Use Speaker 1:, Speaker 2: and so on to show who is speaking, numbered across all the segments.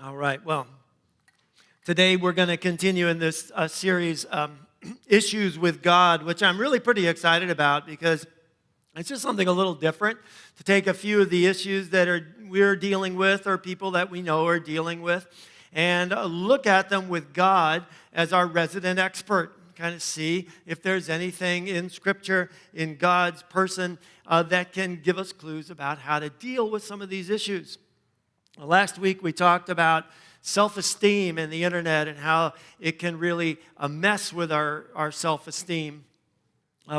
Speaker 1: All right, well, today we're going to continue in this series, Issues with God, which I'm really pretty excited about because it's just something a little different to take a few of the issues that we're dealing with or people that we know are dealing with and look at them with God as our resident expert. Kind of see if there's anything in Scripture, in God's person, that can give us clues about how to deal with some of these issues. Last week we talked about self-esteem and the internet and how it can really mess with our self-esteem.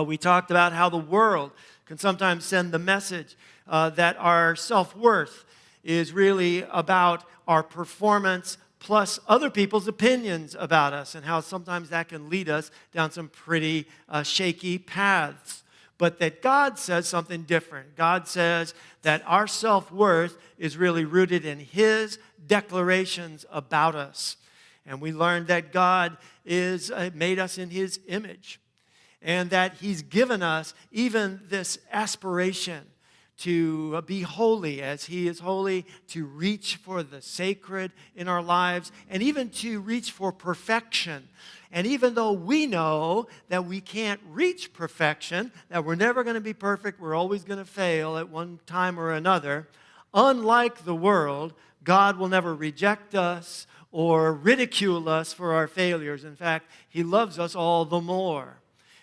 Speaker 1: We talked about how the world can sometimes send the message that our self-worth is really about our performance plus other people's opinions about us, and how sometimes that can lead us down some pretty shaky paths. But that God says something different. God says that our self-worth is really rooted in His declarations about us. And we learned that God is made us in His image, and that He's given us even this aspiration to be holy as He is holy, to reach for the sacred in our lives, and even to reach for perfection. And even though we know that we can't reach perfection, that we're never going to be perfect, we're always going to fail at one time or another, unlike the world, God will never reject us or ridicule us for our failures. In fact, He loves us all the more.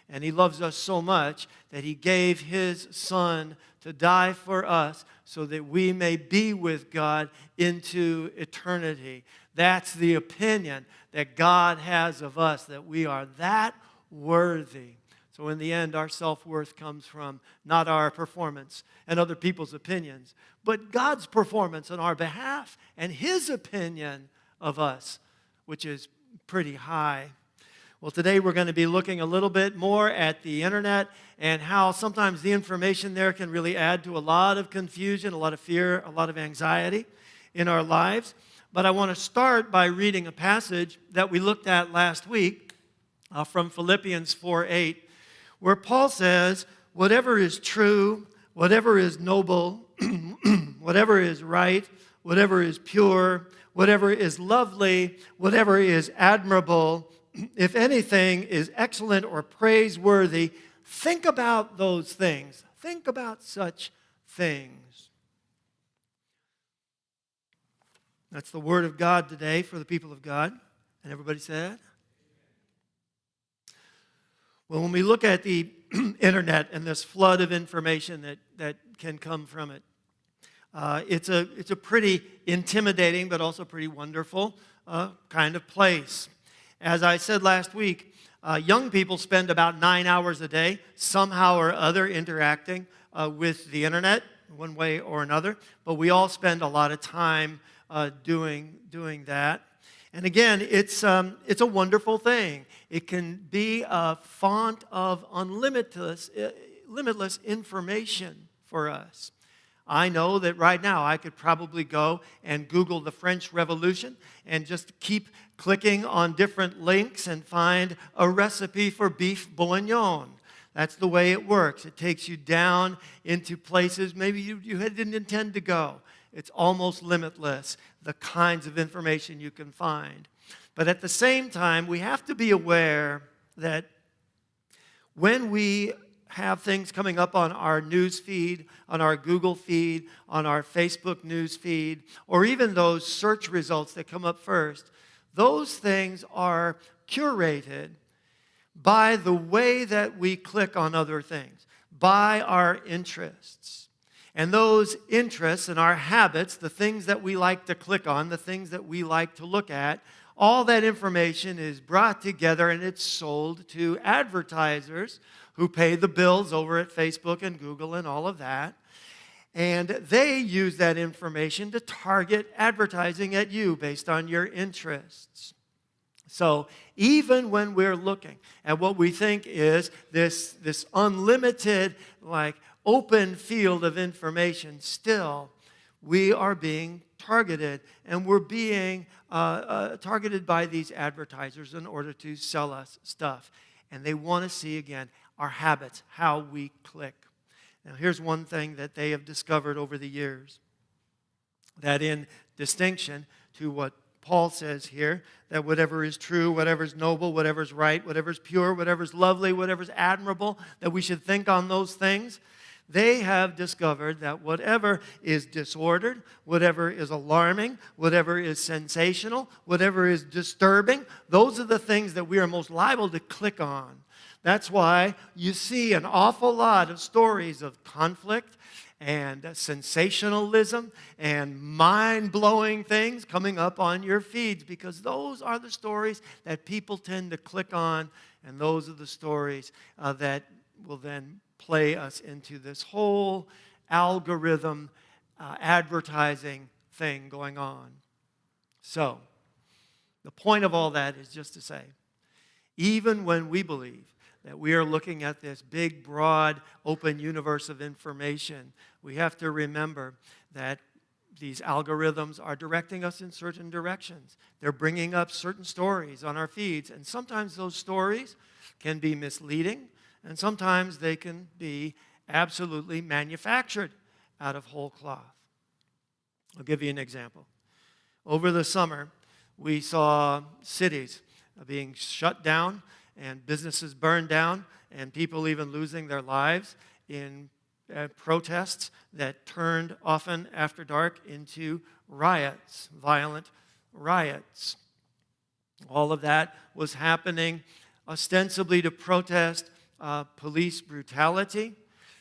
Speaker 1: And He loves us so much that He gave His Son to die for us so that we may be with God into eternity. That's the opinion that God has of us, that we are that worthy. So in the end, our self-worth comes from not our performance and other people's opinions, but God's performance on our behalf and His opinion of us, which is pretty high. Well, today we're going to be looking a little bit more at the internet and how sometimes the information there can really add to a lot of confusion, a lot of fear, a lot of anxiety in our lives. But I want to start by reading a passage that we looked at last week from Philippians 4:8, where Paul says, whatever is true, whatever is noble, whatever is right, whatever is pure, whatever is lovely, whatever is admirable, if anything is excellent or praiseworthy, think about those things. Think about such things. That's the word of God today for the people of God. And everybody said? Well, when we look at the internet and this flood of information that can come from it, it's a pretty intimidating but also pretty wonderful kind of place. As I said last week, young people spend about 9 hours a day somehow or other interacting with the internet one way or another, but we all spend a lot of time doing that. And again, it's a wonderful thing. It can be a font of limitless information for us. I know that right now I could probably go and Google the French Revolution and just keep clicking on different links and find a recipe for beef bourguignon. That's the way it works. It takes you down into places maybe you didn't intend to go. It's almost limitless, the kinds of information you can find. But at the same time, we have to be aware that when we have things coming up on our news feed, on our Google feed, on our Facebook news feed, or even those search results that come up first, those things are curated by the way that we click on other things, by our interests. And those interests and our habits, the things that we like to click on, the things that we like to look at, all that information is brought together and it's sold to advertisers who pay the bills over at Facebook and Google and all of that. And they use that information to target advertising at you based on your interests. So even when we're looking at what we think is this unlimited, open field of information, still we are being targeted, and we're being targeted by these advertisers in order to sell us stuff. And they want to see, again, our habits, how we click. Now, here's one thing that they have discovered over the years. That in distinction to what Paul says here, that whatever is true, whatever is noble, whatever is right, whatever is pure, whatever is lovely, whatever is admirable, that we should think on those things. They have discovered that whatever is disordered, whatever is alarming, whatever is sensational, whatever is disturbing, those are the things that we are most liable to click on. That's why you see an awful lot of stories of conflict and sensationalism and mind-blowing things coming up on your feeds, because those are the stories that people tend to click on, and those are the stories that will then play us into this whole algorithm advertising thing going on. So, the point of all that is just to say, even when we believe that we are looking at this big, broad, open universe of information, we have to remember that these algorithms are directing us in certain directions. They're bringing up certain stories on our feeds, and sometimes those stories can be misleading, and sometimes they can be absolutely manufactured out of whole cloth. I'll give you an example. Over the summer, we saw cities being shut down and businesses burned down and people even losing their lives in protests that turned often after dark into riots, violent riots. All of that was happening ostensibly to protest police brutality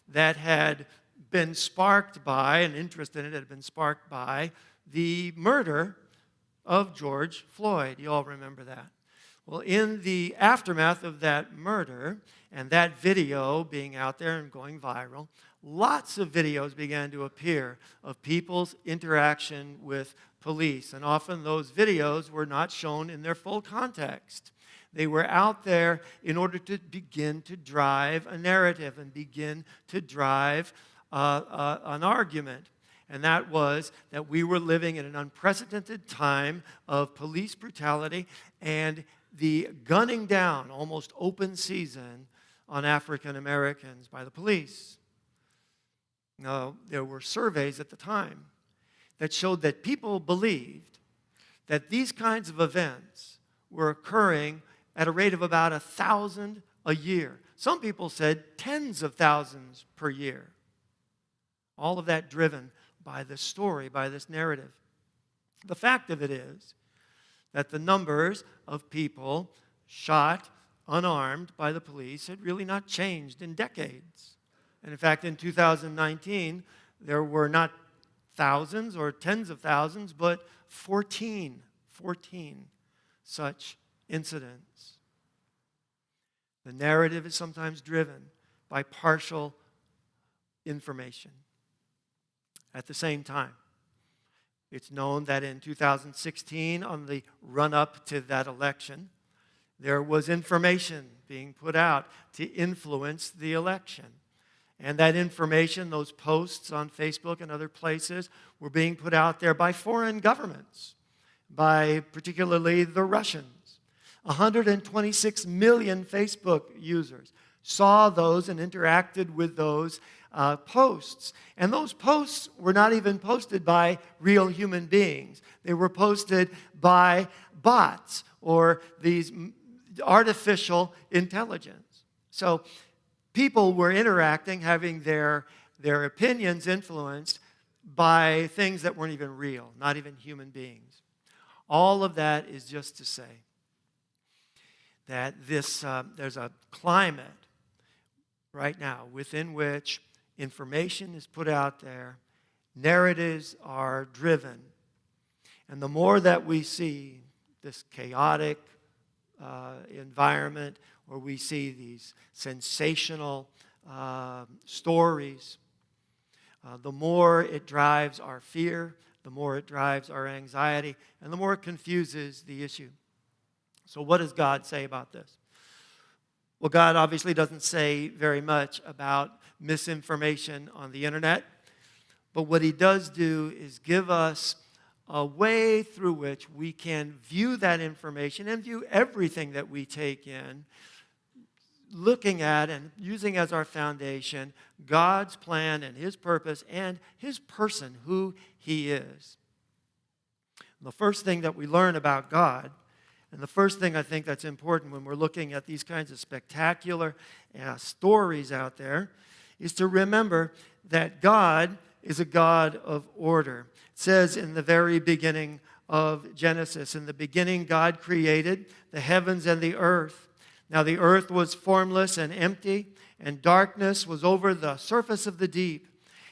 Speaker 1: that had been sparked by, an interest in it had been sparked by, the murder of George Floyd. You all remember that. Well, in the aftermath of that murder and that video being out there and going viral, lots of videos began to appear of people's interaction with police. And often those videos were not shown in their full context. They were out there in order to begin to drive a narrative and begin to drive an argument. And that was that we were living in an unprecedented time of police brutality and the gunning down, almost open season, on African Americans by the police. Now, there were surveys at the time that showed that people believed that these kinds of events were occurring at a rate of about 1,000 a year. Some people said tens of thousands per year. All of that driven by this story, by this narrative. The fact of it is that the numbers of people shot unarmed by the police had really not changed in decades. And in fact, in 2019, there were not thousands or tens of thousands, but 14 such incidents. The narrative is sometimes driven by partial information. At the same time, it's known that in 2016, on the run-up to that election, there was information being put out to influence the election. And that information, those posts on Facebook and other places, were being put out there by foreign governments, by particularly the Russians. 126 million Facebook users saw those and interacted with those posts. And those posts were not even posted by real human beings. They were posted by bots or these artificial intelligence. So people were interacting, having their opinions influenced by things that weren't even real, not even human beings. All of that is just to say that there's a climate right now within which information is put out there, narratives are driven, and the more that we see this chaotic environment where we see these sensational stories, the more it drives our fear, the more it drives our anxiety, and the more it confuses the issue. So what does God say about this? Well, God obviously doesn't say very much about misinformation on the internet, but what he does do is give us a way through which we can view that information and view everything that we take in, looking at and using as our foundation God's plan and his purpose and his person, who he is. The first thing that we learn about God, and the first thing I think that's important when we're looking at these kinds of spectacular stories out there, is to remember that God is a God of order. It says in the very beginning of Genesis, in the beginning God created the heavens and the earth. Now the earth was formless and empty, and darkness was over the surface of the deep.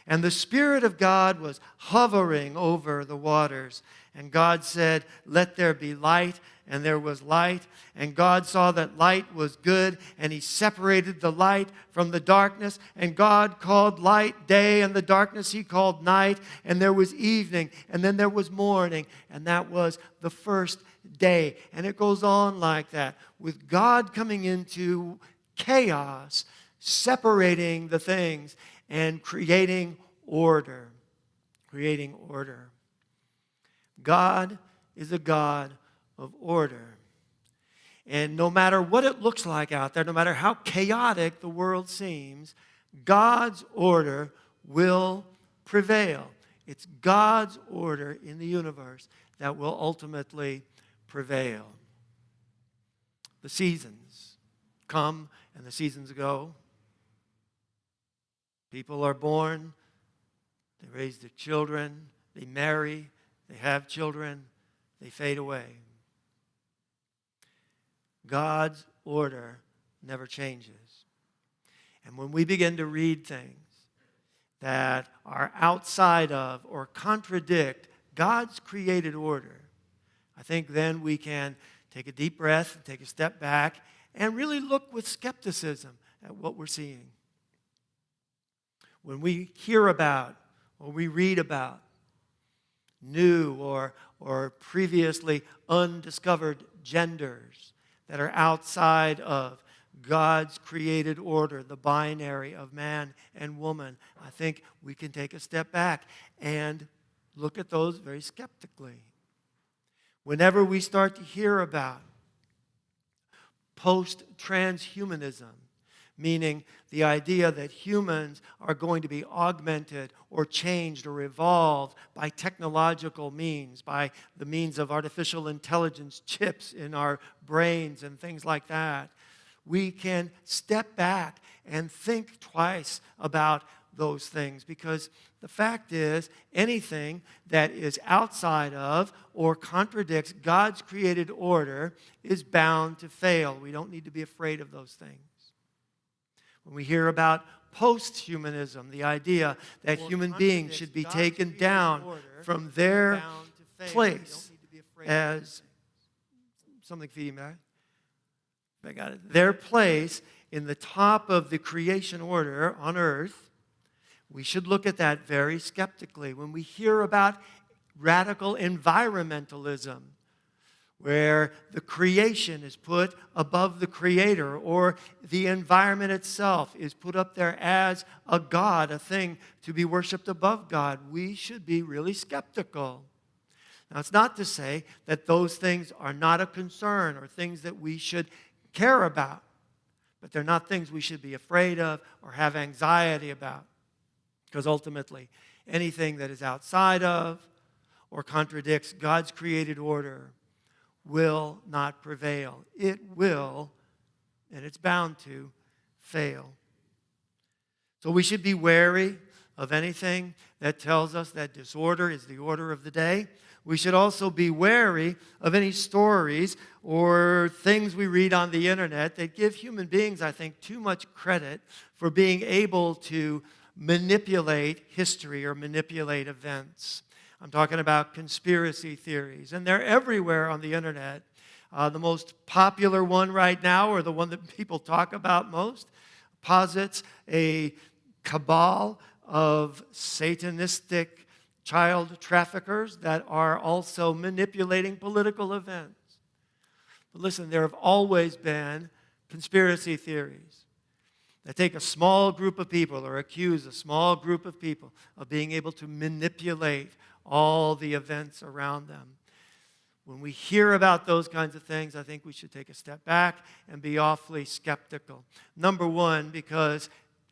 Speaker 1: And the Spirit of God was hovering over the waters. And God said, "Let there be light." And there was light. And God saw that light was good, and He separated the light from the darkness. And God called light day, and the darkness He called night. And there was evening, and then there was morning. And that was the first day. And it goes on like that, with God coming into chaos, separating the things, and creating order. Creating order. God is a God of order. And no matter what it looks like out there, no matter how chaotic the world seems, God's order will prevail. It's God's order in the universe that will ultimately prevail. The seasons come and the seasons go. People are born, they raise their children, they marry, they have children, they fade away. God's order never changes. And when we begin to read things that are outside of or contradict God's created order, I think then we can take a deep breath, take a step back, and really look with skepticism at what we're seeing. When we hear about or we read about new or previously undiscovered genders that are outside of God's created order, the binary of man and woman, I think we can take a step back and look at those very skeptically. Whenever we start to hear about post-transhumanism, meaning the idea that humans are going to be augmented or changed or evolved by technological means, by the means of artificial intelligence chips in our brains and things like that, we can step back and think twice about those things, because the fact is, anything that is outside of or contradicts God's created order is bound to fail. We don't need to be afraid of those things. When we hear about post-humanism, the idea that human beings should be taken down from their place as something feeding back. I got it. Their place in the top of the creation order on earth, we should look at that very skeptically. When we hear about radical environmentalism, where the creation is put above the creator, or the environment itself is put up there as a god, a thing to be worshipped above God, we should be really skeptical. Now, it's not to say that those things are not a concern or things that we should care about, but they're not things we should be afraid of or have anxiety about, because ultimately, anything that is outside of or contradicts God's created order will not prevail. It will, and it's bound to, fail. So we should be wary of anything that tells us that disorder is the order of the day. We should also be wary of any stories or things we read on the internet that give human beings, I think, too much credit for being able to manipulate history or manipulate events. I'm talking about conspiracy theories, and they're everywhere on the internet. The most popular one right now, or the one that people talk about most, posits a cabal of satanistic child traffickers that are also manipulating political events. But listen, there have always been conspiracy theories that take a small group of people or accuse a small group of people of being able to manipulate all the events around them. When we hear about those kinds of things, I think we should take a step back and be awfully skeptical. Number one, because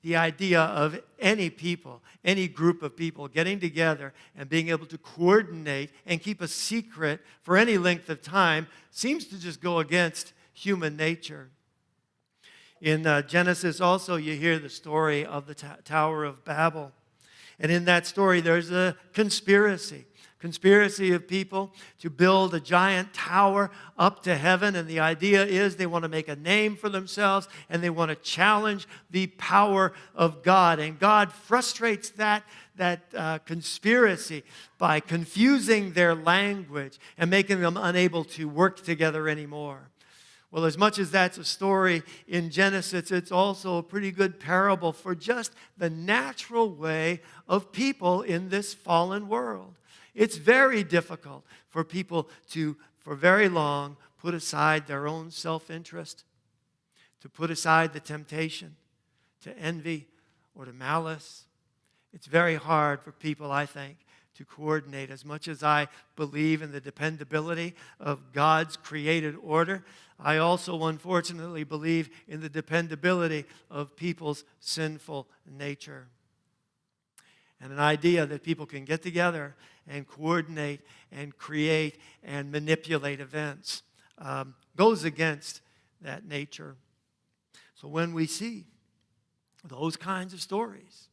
Speaker 1: the idea of any people, any group of people getting together and being able to coordinate and keep a secret for any length of time seems to just go against human nature. In Genesis also, you hear the story of the Tower of Babel. And in that story, there's a conspiracy of people to build a giant tower up to heaven. And the idea is they want to make a name for themselves and they want to challenge the power of God. And God frustrates that conspiracy by confusing their language and making them unable to work together anymore. Well, as much as that's a story in Genesis, it's also a pretty good parable for just the natural way of people in this fallen world. It's very difficult for people to, for very long, put aside their own self-interest, to put aside the temptation, to envy, or to malice. It's very hard for people, I think, to coordinate. As much as I believe in the dependability of God's created order, I also unfortunately believe in the dependability of people's sinful nature. And an idea that people can get together and coordinate and create and manipulate events goes against that nature. So when we see those kinds of stories,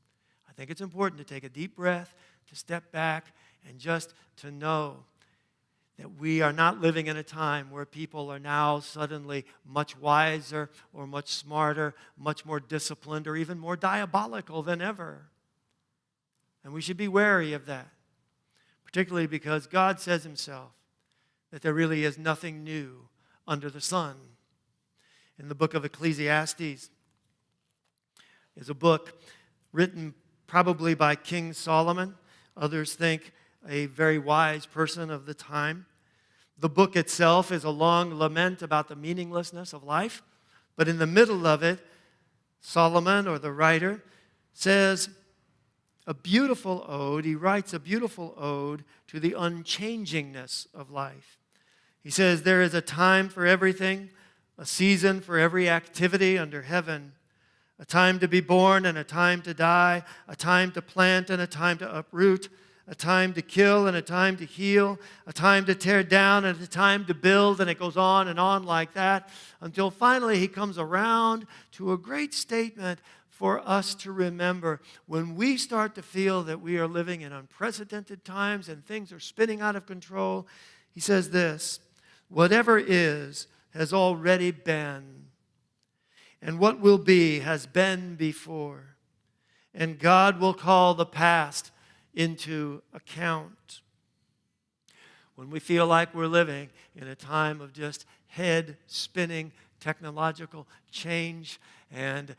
Speaker 1: I think it's important to take a deep breath, to step back, and just to know that we are not living in a time where people are now suddenly much wiser or much smarter, much more disciplined, or even more diabolical than ever. And we should be wary of that, particularly because God says himself that there really is nothing new under the sun. In the book of Ecclesiastes is a book written probably by King Solomon. Others think a very wise person of the time. The book itself is a long lament about the meaninglessness of life, but in the middle of it, Solomon, or the writer, says a beautiful ode. He writes a beautiful ode to the unchangingness of life. He says, there is a time for everything, a season for every activity under heaven, a time to be born and a time to die, a time to plant and a time to uproot, a time to kill and a time to heal, a time to tear down and a time to build, and it goes on and on like that until finally he comes around to a great statement for us to remember when we start to feel that we are living in unprecedented times and things are spinning out of control. He says this, whatever is has already been, and what will be has been before, and God will call the past into account. When we feel like we're living in a time of just head-spinning technological change and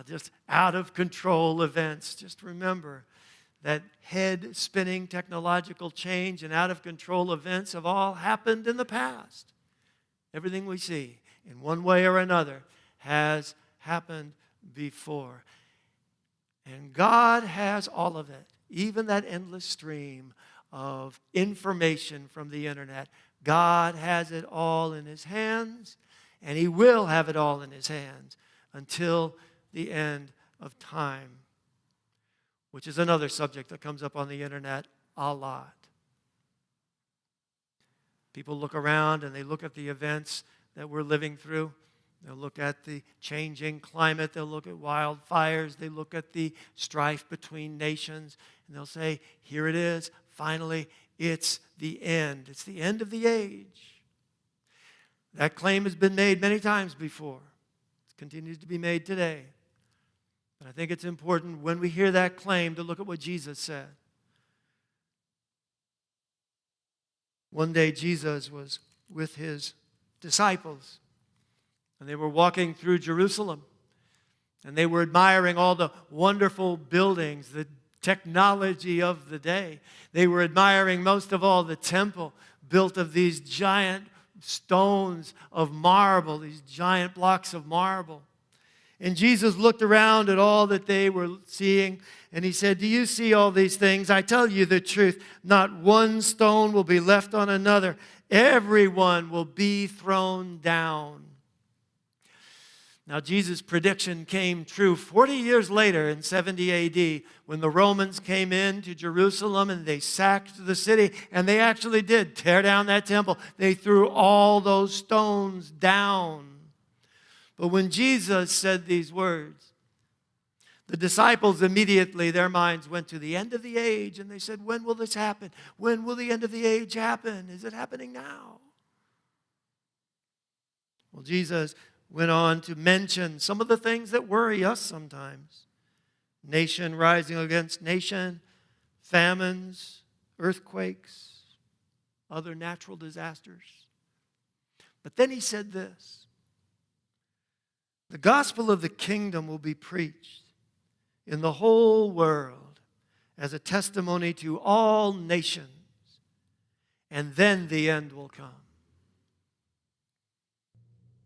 Speaker 1: just out-of-control events, just remember that head-spinning technological change and out-of-control events have all happened in the past. Everything we see, in one way or another, has happened before. And God has all of it. Even that endless stream of information from the internet, God has it all in his hands, and he will have it all in his hands until the end of time, which is another subject that comes up on the internet a lot. People look around and they look at the events that we're living through. They'll look at the changing climate. They'll look at wildfires. They look at the strife between nations. And they'll say, here it is. Finally, it's the end. It's the end of the age. That claim has been made many times before. It continues to be made today. But I think it's important when we hear that claim to look at what Jesus said. One day Jesus was with his disciples. And they were walking through Jerusalem, and they were admiring all the wonderful buildings, the technology of the day. They were admiring most of all the temple built of these giant stones of marble, these giant blocks of marble. And Jesus looked around at all that they were seeing, and he said, do you see all these things? I tell you the truth, not one stone will be left on another. Everyone will be thrown down. Now, Jesus' prediction came true 40 years later in 70 AD when the Romans came into Jerusalem and they sacked the city. And they actually did tear down that temple. They threw all those stones down. But when Jesus said these words, the disciples immediately, their minds went to the end of the age. And they said, when will this happen? When will the end of the age happen? Is it happening now? Well, Jesus went on to mention some of the things that worry us sometimes. Nation rising against nation, famines, earthquakes, other natural disasters. But then he said this: the gospel of the kingdom will be preached in the whole world as a testimony to all nations, and then the end will come.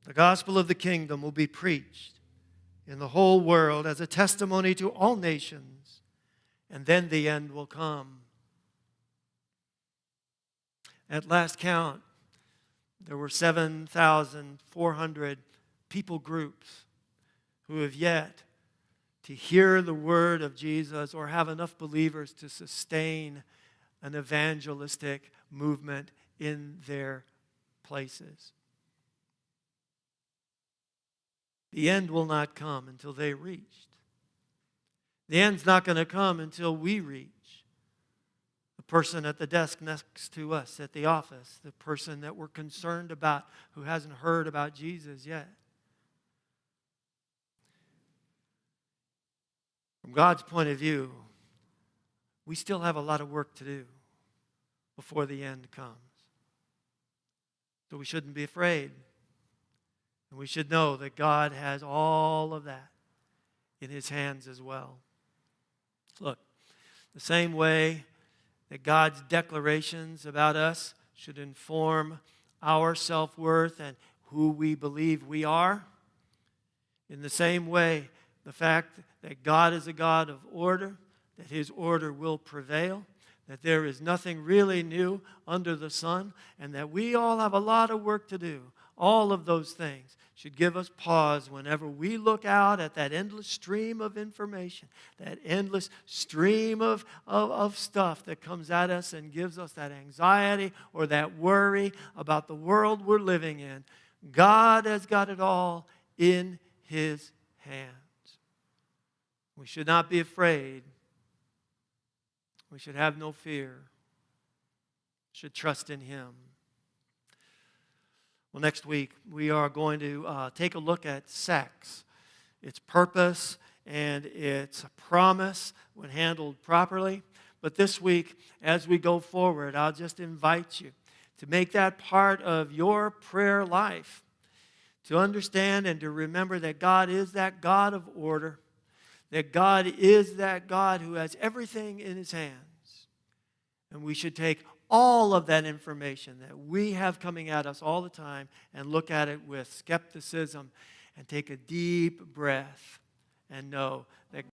Speaker 1: The gospel of the kingdom will be preached in the whole world as a testimony to all nations, and then the end will come. At last count, there were 7,400 people groups who have yet to hear the word of Jesus or have enough believers to sustain an evangelistic movement in their places. The end will not come until they reached. The end's not going to come until we reach. The person at the desk next to us at the office, the person that we're concerned about who hasn't heard about Jesus yet. From God's point of view, we still have a lot of work to do before the end comes. So we shouldn't be afraid. And we should know that God has all of that in His hands as well. Look, the same way that God's declarations about us should inform our self-worth and who we believe we are, in the same way, the fact that God is a God of order, that His order will prevail, that there is nothing really new under the sun, and that we all have a lot of work to do. All of those things should give us pause whenever we look out at that endless stream of information, that endless stream of stuff that comes at us and gives us that anxiety or that worry about the world we're living in. God has got it all in His hands. We should not be afraid. We should have no fear. We should trust in Him. Well, next week we are going to take a look at sex, its purpose and its promise when handled properly. But this week, as we go forward, I'll just invite you to make that part of your prayer life, to understand and to remember that God is that God of order, that God is that God who has everything in His hands. And we should take all of that information that we have coming at us all the time and look at it with skepticism and take a deep breath and know that